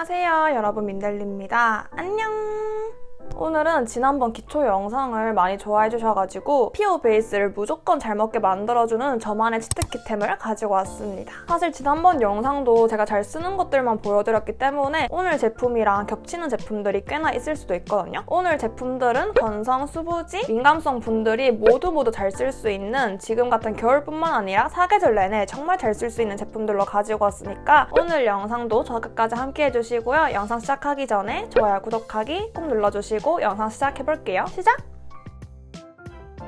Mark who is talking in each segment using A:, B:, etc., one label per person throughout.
A: 안녕하세요, 여러분. 민들리입니다. 안녕! 오늘은 지난번 기초 영상을 많이 좋아해 주셔가지고 피부 베이스를 무조건 잘 먹게 만들어주는 저만의 치트키템을 가지고 왔습니다. 사실 지난번 영상도 제가 잘 쓰는 것들만 보여드렸기 때문에 오늘 제품이랑 겹치는 제품들이 꽤나 있을 수도 있거든요. 오늘 제품들은 건성, 수부지, 민감성 분들이 모두 잘 쓸 수 있는, 지금 같은 겨울뿐만 아니라 사계절 내내 정말 잘 쓸 수 있는 제품들로 가지고 왔으니까 오늘 영상도 저 끝까지 함께 해주시고요. 영상 시작하기 전에 좋아요, 구독하기 꼭 눌러주시고 영상 시작해볼게요. 시작!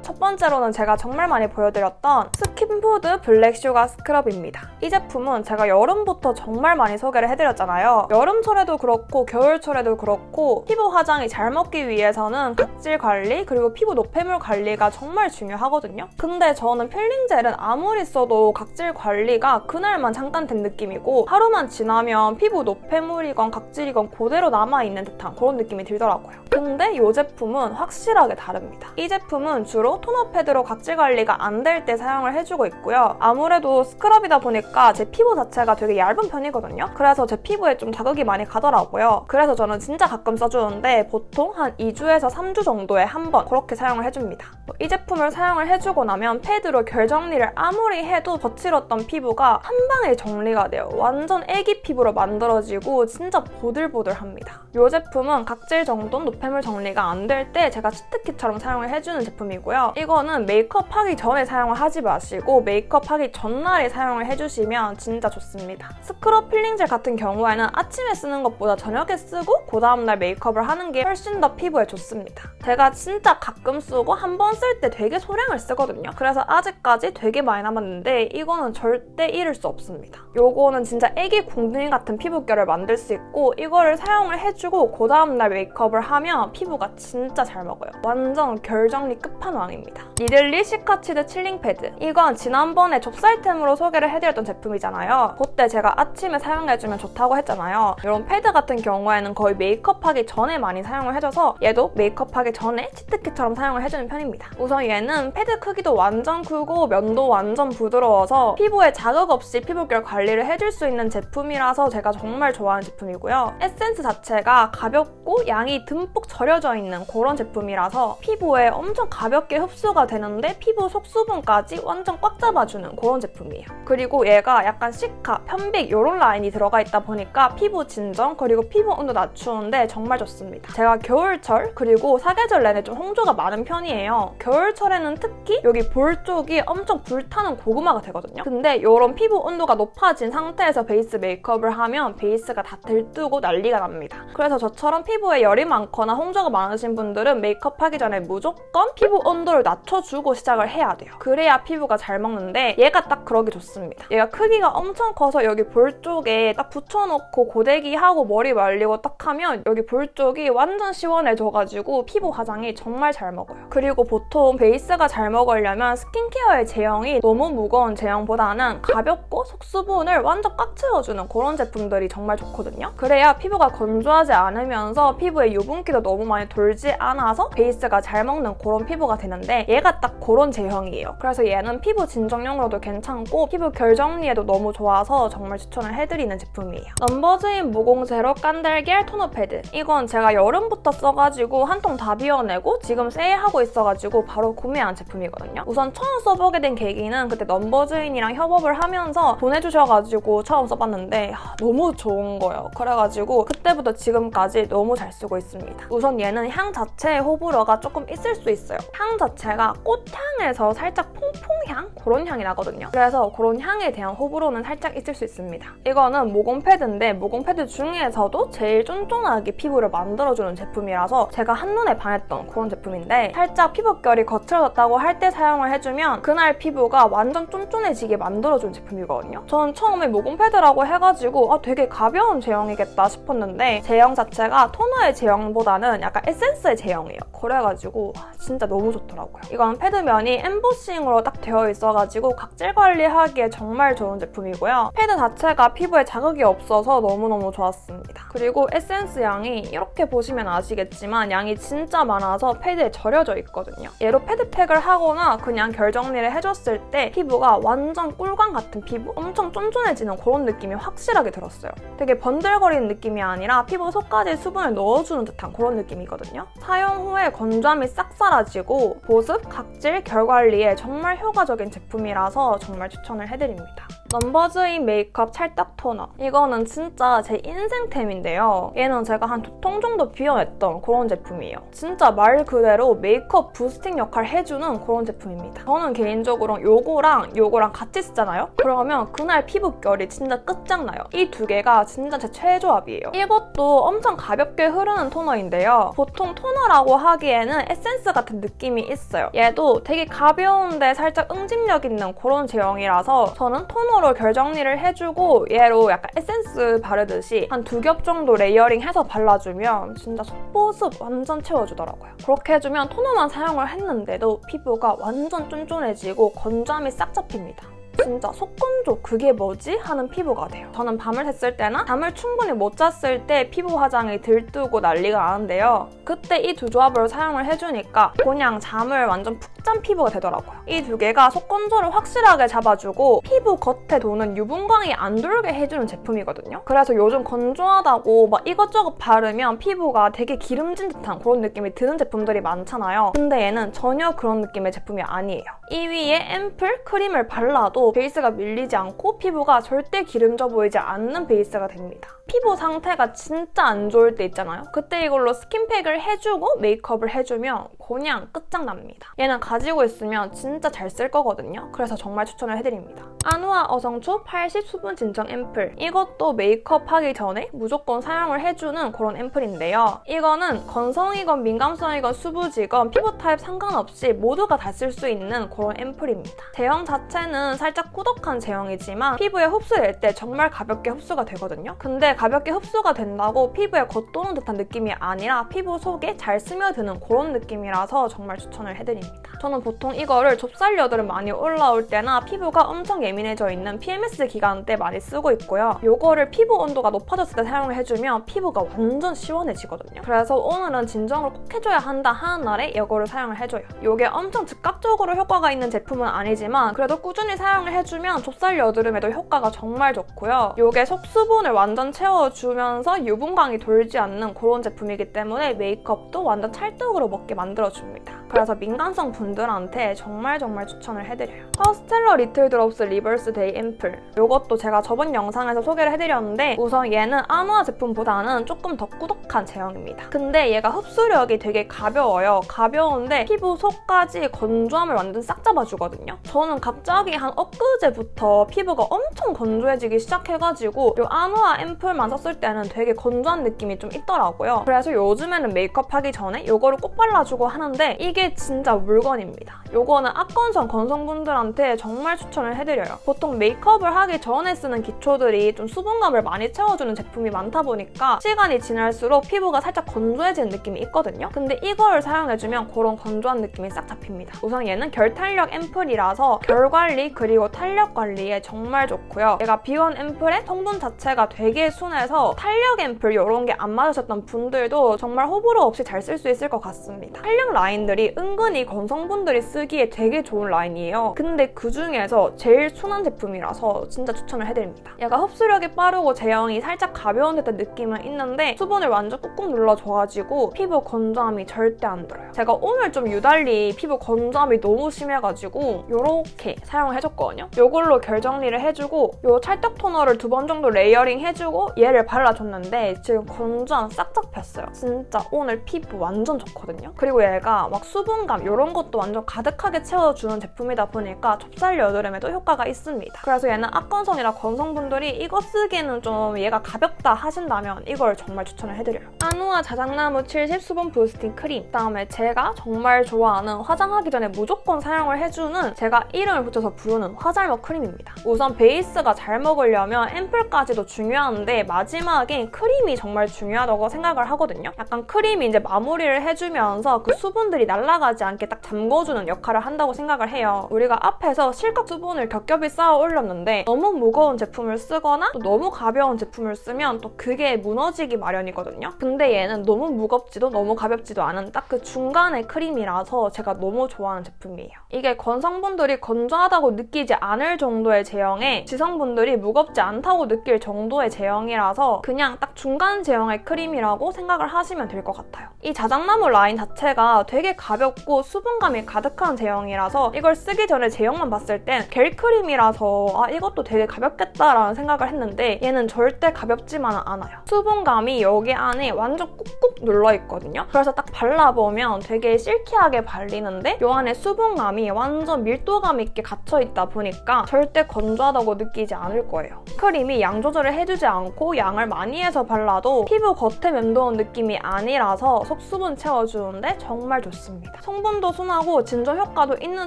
A: 첫 번째로는 제가 정말 많이 보여드렸던 스킨푸드 블랙 슈가 스크럽입니다. 이 제품은 제가 여름부터 정말 많이 소개를 해드렸잖아요. 여름철에도 그렇고 겨울철에도 그렇고 피부 화장이 잘 먹기 위해서는 각질 관리 그리고 피부 노폐물 관리가 정말 중요하거든요. 근데 저는 필링 젤은 아무리 써도 각질 관리가 그날만 잠깐 된 느낌이고 하루만 지나면 피부 노폐물이건 각질이건 그대로 남아있는 듯한 그런 느낌이 들더라고요. 근데 이 제품은 확실하게 다릅니다. 이 제품은 주로 토너 패드로 각질 관리가 안 될 때 사용을 해주고 있고요. 아무래도 스크럽이다 보니까 제 피부 자체가 되게 얇은 편이거든요. 그래서 제 피부에 좀 자극이 많이 가더라고요. 그래서 저는 진짜 가끔 써주는데 보통 한 2주에서 3주 정도에 한 번 그렇게 사용을 해줍니다. 이 제품을 사용을 해주고 나면 패드로 결 정리를 아무리 해도 거칠었던 피부가 한 방에 정리가 돼요. 완전 애기 피부로 만들어지고 진짜 보들보들합니다. 이 제품은 각질 정돈, 노폐물 정리가 안 될 때 제가 치트키처럼 사용을 해주는 제품이고요. 이거는 메이크업 하기 전에 사용을 하지 마시고 메이크업 하기 전날에 사용을 해주시면 진짜 좋습니다. 스크럽 필링 젤 같은 경우에는 아침에 쓰는 것보다 저녁에 쓰고 그 다음날 메이크업을 하는 게 훨씬 더 피부에 좋습니다. 제가 진짜 가끔 쓰고 한 번 쓸 때 되게 소량을 쓰거든요. 그래서 아직까지 되게 많이 남았는데 이거는 절대 잃을 수 없습니다. 요거는 진짜 애기 궁둥이 같은 피부결을 만들 수 있고 이거를 사용을 해주고 그 다음날 메이크업을 하면 피부가 진짜 잘 먹어요. 완전 결 정리 끝판왕입니다. 니들리 시카치드 칠링 패드. 이건 지난번에 좁쌀템으로 소개를 해드렸던 제품이잖아요. 그때 제가 아침에 사용해주면 좋다고 했잖아요. 이런 패드 같은 경우에는 거의 메이크업 하기 전에 많이 사용을 해줘서 얘도 메이크업 하기 전에 치트키처럼 사용을 해주는 편입니다. 우선 얘는 패드 크기도 완전 크고 면도 완전 부드러워서 피부에 자극 없이 피부결 관리를 해줄 수 있는 제품이라서 제가 정말 좋아하는 제품이고요. 에센스 자체가 가볍고 양이 듬뿍 절여져 있는 그런 제품이라서 피부에 엄청 가볍게 흡수가 되는데 피부 속수분까지 완전 꽉 잡아주는 그런 제품이에요. 그리고 얘가 약간 시카, 편백 이런 라인이 들어가 있다 보니까 피부 진정 그리고 피부 온도 낮추는데 정말 좋습니다. 제가 겨울철 그리고 사계절 내내 좀 홍조가 많은 편이에요. 겨울철에는 특히 여기 볼 쪽이 엄청 불타는 고구마가 되거든요. 근데 이런 피부 온도가 높아진 상태에서 베이스 메이크업을 하면 베이스가 다 들뜨고 난리가 납니다. 그래서 저처럼 피부에 열이 많거나 홍조가 많으신 분들은 메이크업 하기 전에 무조건 피부 온도를 낮춰주고 시작을 해야 돼요. 그래야 피부가 잘 먹는데 얘가 딱 그러기 좋습니다. 얘가 크기가 엄청 커서 여기 볼 쪽에 딱 붙여놓고 고데기하고 머리 말리고 딱 하면 여기 볼 쪽이 완전 시원해져가지고 피부 화장이 정말 잘 먹어요. 그리고 보통 베이스가 잘 먹으려면 스킨케어의 제형이 너무 무거운 제형보다는 가볍고 속수분을 완전 꽉 채워주는 그런 제품들이 정말 좋거든요. 그래야 피부가 건조하지 않으면서 피부에 유분기도 너무 많이 돌지 않아서 베이스가 잘 먹는 그런 피부가 되는데 얘가 딱 그런 제형이에요. 그래서 얘는 피부 진정용으로도 괜찮고 피부 결 정리에도 너무 좋아서 정말 추천을 해드리는 제품이에요. 넘버즈인 모공 제로 깐달걀 토너 패드. 이건 제가 여름부터 써가지고 한 통 다 비워내고 지금 세일하고 있어가지고 바로 구매한 제품이거든요. 우선 처음 써보게 된 계기는 그때 넘버즈인이랑 협업을 하면서 보내주셔가지고 처음 써봤는데 너무 좋은 거예요. 그래가지고 그때부터 지금까지 너무 잘 쓰고 있습니다. 우선 얘는 향 자체에 호불호가 조금 있을 수 있어요. 향 자체가 꽃향에서 살짝 퐁퐁향? 그런 향이 나거든요. 그래서 그런 향에 대한 호불호는 살짝 있을 수 있습니다. 이거는 모공 패드인데 모공 패드 중에서도 제일 쫀쫀하게 피부를 만들어주는 제품이라서 제가 한눈에 반했던 그런 제품인데 살짝 피부결이 거칠어졌다고 할 때 사용을 해주면 그날 피부가 완전 쫀쫀해지게 만들어주는 제품이거든요. 저는 처음에 모공 패드라고 해가지고 되게 가벼운 제형이겠다 싶었는데 제형 자체가 토너의 제형보다는 패드보다는 약간 에센스의 제형이에요. 그래가지고 진짜 너무 좋더라고요. 이건 패드면이 엠보싱으로 딱 되어 있어가지고 각질 관리하기에 정말 좋은 제품이고요. 패드 자체가 피부에 자극이 없어서 너무너무 좋았습니다. 그리고 에센스 양이 이렇게 보시면 아시겠지만 양이 진짜 많아서 패드에 절여져 있거든요. 얘로 패드팩을 하거나 그냥 결 정리를 해줬을 때 피부가 완전 꿀광 같은 피부? 엄청 쫀쫀해지는 그런 느낌이 확실하게 들었어요. 되게 번들거리는 느낌이 아니라 피부 속까지 수분을 넣어주는 듯한 그런 느낌이거든요. 사용 후에 건조함이 싹 사라지고 보습, 각질, 결 관리에 정말 효과적인 제품이라서 정말 추천을 해드립니다. 넘버즈인 메이크업 찰떡 토너. 이거는 진짜 제 인생템인데요. 얘는 제가 한 2통 정도 비워냈던 그런 제품이에요. 진짜 말 그대로 메이크업 부스팅 역할 해주는 그런 제품입니다. 저는 개인적으로 요거랑 같이 쓰잖아요? 그러면 그날 피부결이 진짜 끝장나요. 이 두 개가 진짜 제 최조합이에요. 이것도 엄청 가볍게 흐르는 토너인데요. 보통 토너라고 하기에는 에센스 같은 느낌이 있어요. 얘도 되게 가벼운데 살짝 응집력 있는 그런 제형이라서 저는 토너로 결 정리를 해주고 얘로 약간 에센스 바르듯이 한 2겹 정도 레이어링해서 발라주면 진짜 속보습 완전 채워주더라고요. 그렇게 해주면 토너만 사용을 했는데도 피부가 완전 쫀쫀해지고 건조함이 싹 잡힙니다. 진짜 속건조 그게 뭐지? 하는 피부가 돼요. 저는 밤을 샜을 때나 잠을 충분히 못 잤을 때 피부 화장이 들뜨고 난리가 나는데요. 그때 이 두 조합을 사용을 해주니까 그냥 잠을 완전 푹 잔 피부가 되더라고요. 이 두 개가 속건조를 확실하게 잡아주고 피부 겉에 도는 유분광이 안 돌게 해주는 제품이거든요. 그래서 요즘 건조하다고 막 이것저것 바르면 피부가 되게 기름진 듯한 그런 느낌이 드는 제품들이 많잖아요. 근데 얘는 전혀 그런 느낌의 제품이 아니에요. 이 위에 앰플, 크림을 발라도 베이스가 밀리지 않고 피부가 절대 기름져 보이지 않는 베이스가 됩니다. 피부 상태가 진짜 안 좋을 때 있잖아요. 그때 이걸로 스킨팩을 해주고 메이크업을 해주면 그냥 끝장납니다. 얘는 가지고 있으면 진짜 잘 쓸 거거든요. 그래서 정말 추천을 해드립니다. 아누아 어성초 80 수분 진정 앰플. 이것도 메이크업 하기 전에 무조건 사용을 해주는 그런 앰플인데요. 이거는 건성이건 민감성이건 수부지건 피부 타입 상관없이 모두가 다 쓸 수 있는 그런 앰플입니다. 제형 자체는 살짝 꾸덕한 제형이지만 피부에 흡수될 때 정말 가볍게 흡수가 되거든요. 근데 가볍게 흡수가 된다고 피부에 겉도는 듯한 느낌이 아니라 피부 속에 잘 스며드는 그런 느낌이라서 정말 추천을 해드립니다. 저는 보통 이거를 좁쌀여드름 많이 올라올 때나 피부가 엄청 예민해져 있는 PMS 기간 때 많이 쓰고 있고요. 요거를 피부 온도가 높아졌을 때 사용을 해주면 피부가 완전 시원해지거든요. 그래서 오늘은 진정을 꼭 해줘야 한다 하는 날에 이거를 사용을 해줘요. 요게 엄청 즉각적으로 효과가 있는 제품은 아니지만 그래도 꾸준히 사용을 해주면 좁쌀여드름에도 효과가 정말 좋고요. 요게 속수분을 완전 채워주면서 유분광이 돌지 않는 그런 제품이기 때문에 메이크업도 완전 찰떡으로 먹게 만들어줍니다. 그래서 민감성 분들한테 정말 추천을 해드려요. 허스텔러 리틀 드롭스 리버스 데이 앰플. 이것도 제가 저번 영상에서 소개를 해드렸는데 우선 얘는 아누아 제품보다는 조금 더 꾸덕한 제형입니다. 근데 얘가 흡수력이 되게 가벼워요. 가벼운데 피부 속까지 건조함을 완전 싹 잡아주거든요. 저는 갑자기 한 엊그제부터 피부가 엄청 건조해지기 시작해가지고 이 아누아 앰플만 썼을 때는 되게 건조한 느낌이 좀 있더라고요. 그래서 요즘에는 메이크업 하기 전에 이거를 꼭 발라주고 하는데 이게 진짜 물건입니다. 이거는 악건성 건성분들한테 정말 추천을 해드려요. 보통 메이크업을 하기 전에 쓰는 기초들이 좀 수분감을 많이 채워주는 제품이 많다 보니까 시간이 지날수록 피부가 살짝 건조해지는 느낌이 있거든요. 근데 이걸 사용해주면 그런 건조한 느낌이 싹 잡힙니다. 우선 얘는 결탄력 앰플이라서 결 관리 그리고 탄력 관리에 정말 좋고요. 얘가 비원 앰플의 성분 자체가 되게 순해서 탄력 앰플 이런 게 안 맞으셨던 분들도 정말 호불호 없이 잘 쓸 수 있을 것 같습니다. 탄력 라인들이 은근히 건성분들이 쓰기에 되게 좋은 라인이에요. 근데 그 중에서 제일 순한 제품이라서 진짜 추천을 해드립니다. 얘가 흡수력이 빠르고 제형이 살짝 가벼운 듯한 느낌은 있는데 수분을 완전 꾹꾹 눌러줘가지고 피부 건조함이 절대 안 들어요. 제가 오늘 좀 유달리 피부 건조함이 너무 심해가지고 이렇게 사용을 해줬거든요. 이걸로 결 정리를 해주고 이 찰떡 토너를 2번 정도 레이어링 해주고 얘를 발라줬는데 지금 건조함 싹 잡혔어요. 진짜 오늘 피부 완전 좋거든요. 그리고 얘가 막 수분감 이런 것도 완전 가득하게 채워주는 제품이다 보니까 좁쌀 여드름에도 효과가 있습니다. 그래서 얘는 악건성이나 건성분들이 이거 쓰기에는 좀 얘가 가볍다 하신다면 이걸 정말 추천을 해드려요. 아누아 자작나무 70 수분 부스팅 크림, 그다음에 제가 정말 좋아하는 화장하기 전에 무조건 사용을 해주는 제가 이름을 붙여서 부르는 화잘먹 크림입니다. 우선 베이스가 잘 먹으려면 앰플까지도 중요한데 마지막엔 크림이 정말 중요하다고 생각을 하거든요. 약간 크림이 이제 마무리를 해주면서 그 수분들이 날아가지 않게 딱 잠궈주는 역할을 한다고 생각을 해요. 우리가 앞에서 실컷 수분을 겹겹이 쌓아 올렸는데 너무 무거운 제품을 쓰거나 또 너무 가벼운 제품을 쓰면 또 그게 무너지기 마련이거든요. 근데 얘는 너무 무겁지도 너무 가볍지도 않은 딱 그 중간의 크림이라서 제가 너무 좋아하는 제품이에요. 이게 건성분들이 건조하다고 느끼지 않을 정도의 제형에 지성분들이 무겁지 않다고 느낄 정도의 제형이라서 그냥 딱 중간 제형의 크림이라고 생각을 하시면 될 것 같아요. 이 자작나무 라인 자체가 되게 가볍고 수분감이 가득한 제형이라서 이걸 쓰기 전에 제형만 봤을 땐 겔 크림이라서 이것도 되게 가볍겠다라는 생각을 했는데 얘는 절대 가볍지만은 않아요. 수분감이 여기 안에 완전 꾹꾹 눌러있거든요. 그래서 딱 발라보면 되게 실키하게 발리는데 이 안에 수분감이 완전 밀도감 있게 갇혀있다 보니까 절대 건조하다고 느끼지 않을 거예요. 크림이 양 조절을 해주지 않고 양을 많이 해서 발라도 피부 겉에 맴도는 느낌이 아니라서 속수분 채워주는데 정말 좋습니다. 성분도 순하고 진정 효과도 있는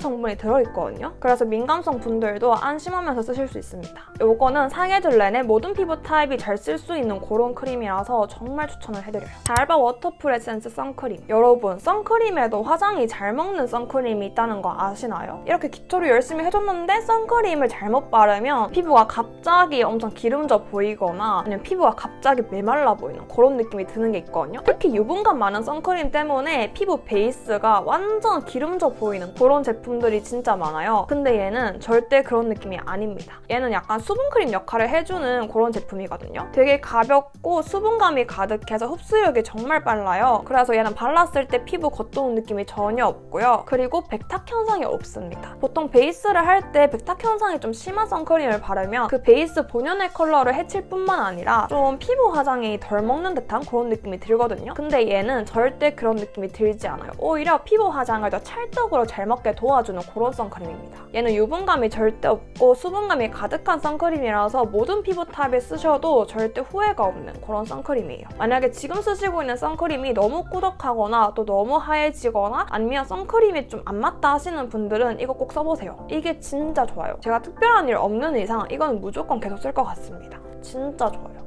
A: 성분이 들어있거든요. 그래서 민감성 분들도 안심하면서 쓰실 수 있습니다. 이거는 사계절렌의 모든 피부 타입이 잘 쓸 수 있는 그런 크림이라서 정말 추천을 해드려요. 달바 워터풀 에센스 선크림. 여러분, 선크림에도 화장이 잘 먹는 선크림이 있다는 거 아시나요? 이렇게 기초를 열심히 해줬는데 선크림을 잘못 바르면 피부가 갑자기 엄청 기름져 보이거나 아니면 피부가 갑자기 메말라 보이는 그런 느낌이 드는 게 있거든요. 특히 유분감 많은 선크림 때문에 피부 베이스가 완전 기름져 보이는 그런 제품들이 진짜 많아요. 근데 얘는 절대 그런 느낌이 아닙니다. 얘는 약간 수분크림 역할을 해주는 그런 제품이거든요. 되게 가볍고 수분감이 가득해서 흡수력이 정말 빨라요. 그래서 얘는 발랐을 때 피부 겉도는 느낌이 전혀 없고요. 그리고 백탁 현상이 없습니다. 보통 베이스를 할 때 백탁 현상이 좀 심한 선크림을 바르면 그 베이스 본연의 컬러를 해칠 뿐만 아니라 좀 피부 화장이 덜 먹는 듯한 그런 느낌이 들거든요. 근데 얘는 절대 그런 느낌이 들지 않아요. 오히려 피부 화장을 더 찰떡으로 잘 먹게 도와주는 그런 선크림입니다. 얘는 유분감이 절대 없고 수분감이 가득한 선크림이라서 모든 피부 타입에 쓰셔도 절대 후회가 없는 그런 선크림이에요. 만약에 지금 쓰시고 있는 선크림이 너무 꾸덕하거나 또 너무 하얘지거나 아니면 선크림이 좀 안 맞다 하시는 분들은 이거 꼭 써보세요. 이게 진짜 좋아요. 제가 특별한 일 없는 이상 이거는 무조건 계속 쓸 것 같습니다. 진짜 좋아요.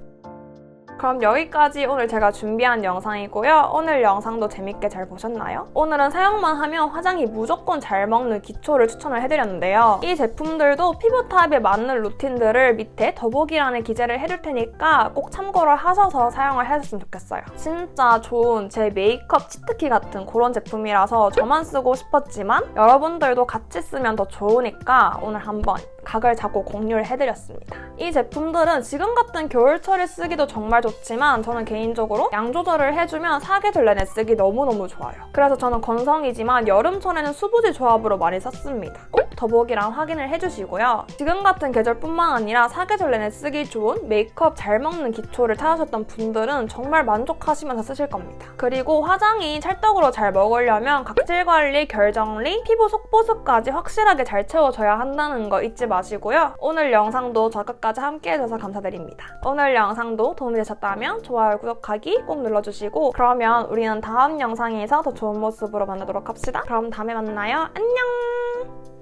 A: 그럼 여기까지 오늘 제가 준비한 영상이고요. 오늘 영상도 재밌게 잘 보셨나요? 오늘은 사용만 하면 화장이 무조건 잘 먹는 기초를 추천을 해드렸는데요. 이 제품들도 피부 타입에 맞는 루틴들을 밑에 더보기란에 기재를 해둘 테니까 꼭 참고를 하셔서 사용을 해줬으면 좋겠어요. 진짜 좋은 제 메이크업 치트키 같은 그런 제품이라서 저만 쓰고 싶었지만 여러분들도 같이 쓰면 더 좋으니까 오늘 한번 각을 잡고 공유를 해드렸습니다. 이 제품들은 지금 같은 겨울철에 쓰기도 정말 좋지만 저는 개인적으로 양 조절을 해주면 사계절 내내 쓰기 너무너무 좋아요. 그래서 저는 건성이지만 여름철에는 수부지 조합으로 많이 썼습니다. 꼭 더보기랑 확인을 해주시고요. 지금 같은 계절뿐만 아니라 사계절 내내 쓰기 좋은 메이크업 잘 먹는 기초를 찾으셨던 분들은 정말 만족하시면서 쓰실 겁니다. 그리고 화장이 찰떡으로 잘 먹으려면 각질 관리, 결 정리, 피부 속보습까지 확실하게 잘 채워줘야 한다는 거 잊지 마시고요. 오늘 영상도 저 끝까지 함께 해줘서 감사드립니다. 오늘 영상도 도움이 되셨다면 좋아요, 구독하기 꼭 눌러주시고 그러면 우리는 다음 영상에서 더 좋은 모습으로 만나도록 합시다. 그럼 다음에 만나요. 안녕!